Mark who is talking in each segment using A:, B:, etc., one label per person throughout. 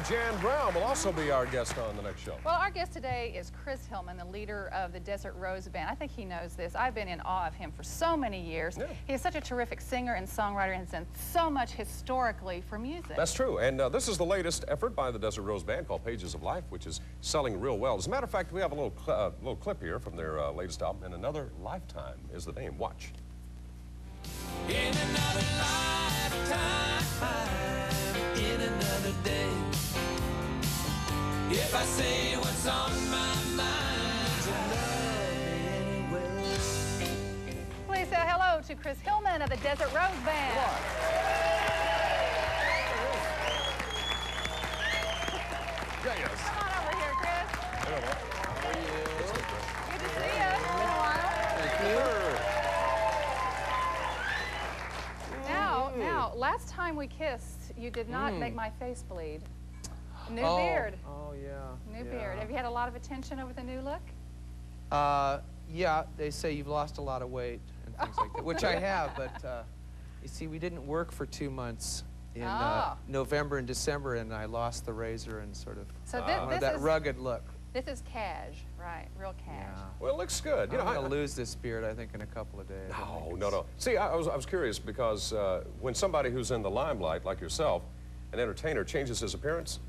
A: Jan Brown will also be our guest on the next show.
B: Well, our guest today is Chris Hillman, the leader of the Desert Rose Band. I think he knows this. I've been in awe of him for so many years. Yeah. He is such a terrific singer and songwriter and has done so much historically for music.
A: That's true. And this is the latest effort by the Desert Rose Band called Pages of Life, which is selling real well. As a matter of fact, we have a little clip here from their latest album, and Another Lifetime is the name. Watch.
C: In another lifetime, in another day, if I say what's on my mind, you love me anyway.
B: Please say hello to Chris Hillman of the Desert Rose Band. Come on over here, Chris.
A: Hello.
B: How are you? Good to see you. It's been a while.
A: Thank you.
B: Now, last time we kissed, you did not make my face bleed. New beard.
D: Oh, yeah.
B: New beard. Have you had a lot of attention over the new look?
D: Yeah, they say you've lost a lot of weight and things like that, which I have, but you see, we didn't work for 2 months in November and December, and I lost the razor and sort of that rugged look.
B: This is cash, right? Real cash.
D: Yeah.
A: Well, it looks good. You know,
D: I'm going to lose this beard, I think, in a couple of days.
A: No. See, I was curious because when somebody who's in the limelight, like yourself, an entertainer, changes his appearance,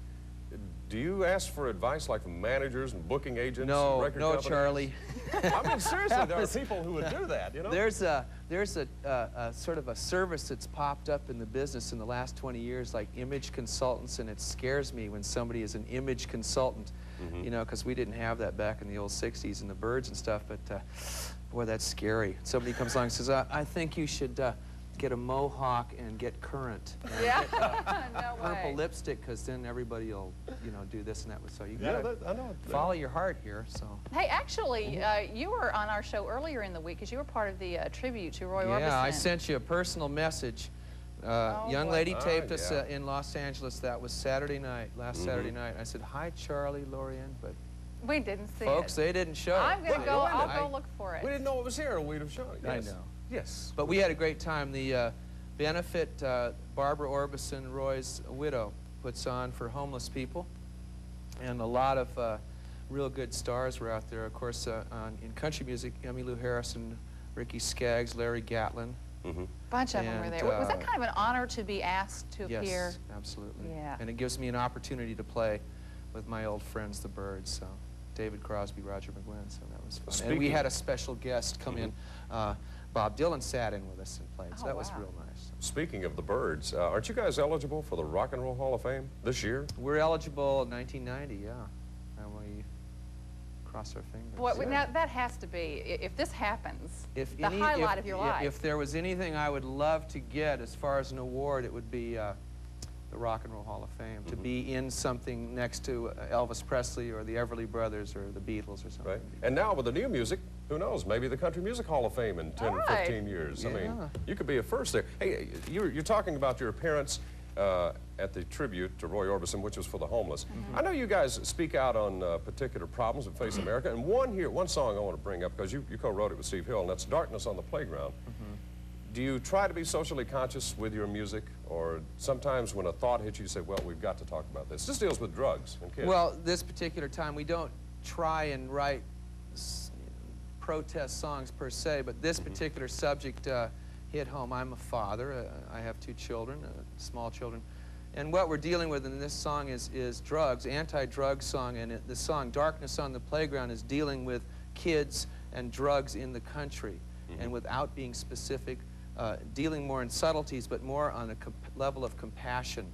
A: do you ask for advice like from managers and booking agents and record companies?
D: Charlie.
A: I mean, seriously, there are people who would do that, you know?
D: There's a sort of a service that's popped up in the business in the last 20 years, like image consultants, and it scares me when somebody is an image consultant, you know, because we didn't have that back in the old 60s and the Birds and stuff, but boy, that's scary. Somebody comes along and says, I think you should get a mohawk and get Current. And
B: get,
D: no purple lipstick, because then everybody will, you know, do this and that. So you gotta follow your heart here. So.
B: Hey, actually, you were on our show earlier in the week because you were part of the tribute to Roy Orbison.
D: Yeah, I sent you a personal message. Young lady taped us in Los Angeles. That was Saturday night, last Saturday night. I said, "Hi, Charlie, Lorian," but
B: we didn't see
D: folks, they didn't show.
B: I'm gonna go. I'll go look for it.
A: We didn't know it was here. We'd have shown it. Yes.
D: I know.
A: Yes.
D: But we had a great time. The benefit Barbara Orbison, Roy's widow, puts on for homeless people, and a lot of real good stars were out there. Of course, in country music, Emmylou Harrison, Ricky Skaggs, Larry Gatlin.
B: Bunch of them were there. Was that kind of an honor to be asked to appear?
D: Yes, absolutely.
B: Yeah.
D: And it gives me an opportunity to play with my old friends, the Birds. So David Crosby, Roger McGuinn. So that was fun. And we had a special guest come in. Bob Dylan sat in with us and played, so that was real nice.
A: Speaking of the Birds, aren't you guys eligible for the Rock and Roll Hall of Fame this year?
D: We're eligible in 1990, yeah. And we cross our fingers.
B: Well, now that has to be, if this happens, the highlight of your life.
D: If there was anything I would love to get as far as an award, it would be the Rock and Roll Hall of Fame, to be in something next to Elvis Presley or the Everly Brothers or the Beatles or something.
A: Right. And now with the new music, who knows, maybe the Country Music Hall of Fame in 10 or 15 years.
D: Yeah.
A: I mean, you could be a first there. Hey, you're talking about your appearance at the tribute to Roy Orbison, which was for the homeless. I know you guys speak out on particular problems that face America, and one song I want to bring up, because you co-wrote it with Steve Hill, and that's Darkness on the Playground. Do you try to be socially conscious with your music, or sometimes when a thought hits you, you say, well, we've got to talk about this? This deals with drugs and kids.
D: Well, this particular time, we don't try and write protest songs per se, but this particular subject hit home. I'm a father. I have 2 children, small children. And what we're dealing with in this song is drugs, anti-drug song, and the song Darkness on the Playground is dealing with kids and drugs in the country, and without being specific, dealing more in subtleties, but more on a level of compassion,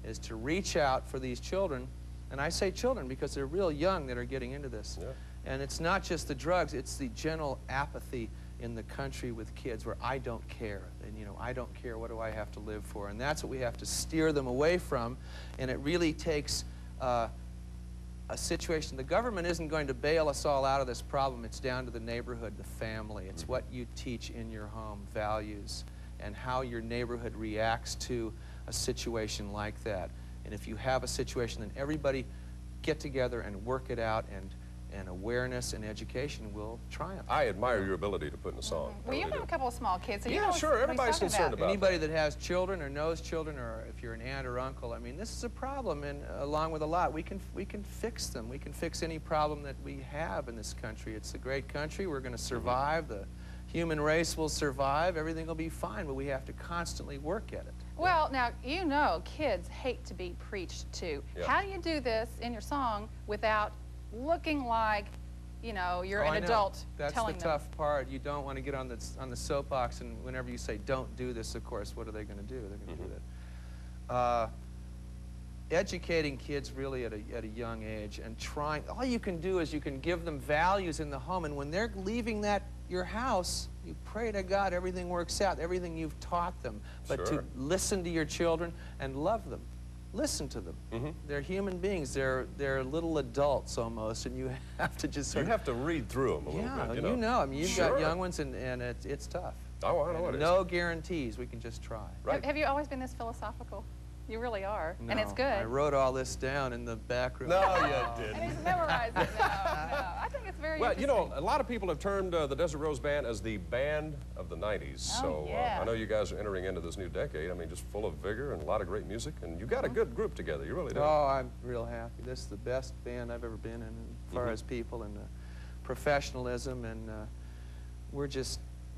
D: is to reach out for these children, and I say children because they're real young that are getting into this.
A: Yeah.
D: And it's not just the drugs, it's the general apathy in the country with kids where I don't care. And, you know, I don't care, what do I have to live for? And that's what we have to steer them away from. And it really takes a situation. The government isn't going to bail us all out of this problem. It's down to the neighborhood, the family. It's what you teach in your home, values, and how your neighborhood reacts to a situation like that. And if you have a situation, then everybody get together and work it out and and awareness and education will triumph.
A: I admire your ability to put in a song.
B: Well, you have a couple of small kids, so you know
A: Yeah,
B: what
A: sure.
B: he's
A: Everybody's
B: talking
A: concerned about
D: Anybody that has children or knows children, or if you're an aunt or uncle, I mean, this is a problem, and along with a lot, we can fix them. We can fix any problem that we have in this country. It's a great country. We're going to survive. The human race will survive. Everything will be fine, but we have to constantly work at it.
B: Well, now, you know kids hate to be preached to.
A: Yeah.
B: How do you do this in your song without looking like, you know, you're
D: I
B: an
D: know.
B: adult
D: That's
B: telling
D: the
B: them?
D: tough part. You don't want to get on the soapbox, and whenever you say don't do this, of course, what are they going to do? They're going to do that. Educating kids really at a young age, and trying, all you can do is you can give them values in the home, and when they're leaving your house, you pray to God everything works out, everything you've taught them. But
A: Sure.
D: to listen to your children and love them. Listen to them. They're human beings. They're little adults almost, and you have to just
A: You
D: sort
A: have to read through them a little
D: yeah,
A: bit,
D: you know. I mean, you've got
A: Sure.
D: young ones, and it's tough.
A: Oh, I know it is.
D: No guarantees. We can just try.
A: Right.
B: Have you always been this philosophical? You really are, and it's
D: No,
B: good.
D: I wrote all this down in the back room.
A: No, you
B: And
A: didn't.
B: he's memorized it now. No, I think it's very
A: Well, you
B: interesting.
A: know, a lot of people have termed the Desert Rose Band as the band of the 90s.
B: Oh,
A: So
B: yeah.
A: I know you guys are entering into this new decade. I mean, just full of vigor and a lot of great music. And you've got a good group together. You really do.
D: Oh, I'm real happy. This is the best band I've ever been in as far as people and professionalism, and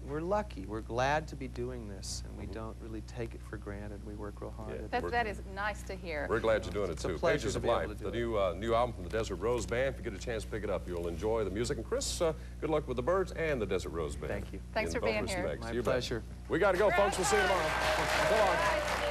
D: we're lucky. We're glad to be doing this, and we don't really take it for granted. We work real hard.
A: Yeah.
D: at
B: That is nice to hear.
A: We're glad you're doing it
D: It's a
A: too.
D: pleasure
A: Pages
D: to
A: of
D: be able
A: Life,
D: to do
A: the
D: it.
A: new album from the Desert Rose Band. If you get a chance to pick it up, you'll enjoy the music. And Chris, good luck with the Birds and the Desert Rose Band.
D: Thank you.
B: Thanks
A: in
B: for being
A: Belfast
B: here.
A: Next.
D: My
A: You bet.
D: pleasure.
A: We got to go, folks. We'll see you tomorrow. So long.